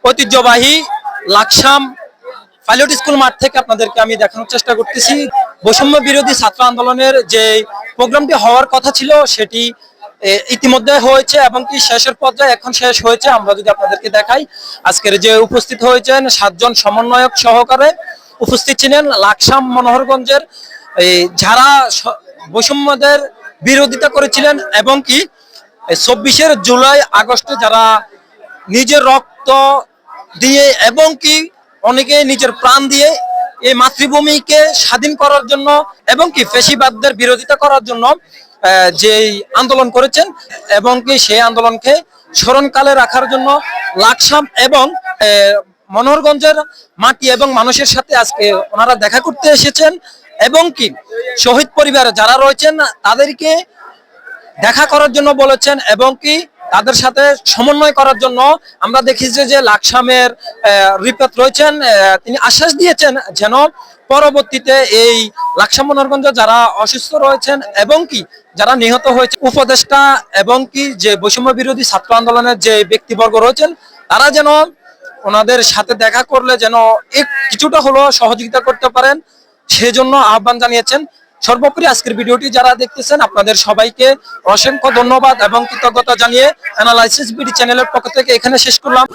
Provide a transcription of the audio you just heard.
ঐতিহ্যবাহী Laksam pilot school মাঠ থেকে আপনাদেরকে আমি দেখানোর চেষ্টা করতেছি বৈষম্য বিরোধী ছাত্র আন্দোলনের যে প্রোগ্রামটি হওয়ার কথা ছিল সেটি ইতিমধ্যে হয়েছে এবং কি শেষের পর্যায়ে এখন শেষ হয়েছে। আমরা যদি আপনাদেরকে দেখাই, আজকের যে উপস্থিত হয়েছেন 7 জন সমন্বয়ক সহকারে উপস্থিত ছিলেন লাকসাম মনোহরগঞ্জের যারা বৈষম্যদের বিরোধিতা করেছিলেন এবং কি 24 জুলাই আগস্টে যারা নিজের রক্ত দিয়ে এবং কি অনেকে নিজের প্রাণ দিয়ে এই মাতৃভূমিকে স্বাধীন করার জন্য এবং কি ফ্যাসিবাদদের বিরোধিতা করার জন্য যে আন্দোলন করেছেন এবং কি সেই আন্দোলনকে স্মরণকালে রাখার জন্য লাকসাম এবং মনোহরগঞ্জের মাটি এবং মানুষের সাথে আজকে ওনারা দেখা করতে এসেছেন এবং কি শহীদ পরিবার যারা রয়েছেন তাদেরকে দেখা করার জন্য বলেছেন এবং কি তাদের সাথে সমন্বয় করার জন্য। আমরা দেখেছি যে লাকসামের রিপোর্ট রয়েছেন, তিনি আশ্বাস দিয়েছেন যেন পরবর্তীতে এই লাকসাম মনোহরগঞ্জ যারা অসুস্থ রয়েছেন এবং কি যারা নিহত হয়েছে উপদেষ্টা এবং কি যে বৈষম্য বিরোধী ছাত্র আন্দোলনের যে ব্যক্তিবর্গ রয়েছেন তারা যেন ওনাদের সাথে দেখা করলে যেন কিছুটা হলো সহযোগিতা করতে পারেন, সেজন্য আহ্বান জানিয়েছেন। সর্বোপরি আজকের ভিডিওটি যারা দেখতেছেন আপনাদের সবাইকে অসংখ্য ধন্যবাদ এবং কৃতজ্ঞতা জানিয়ে অ্যানালাইসিস বিডি চ্যানেলের পক্ষ থেকে এখানে শেষ করলাম।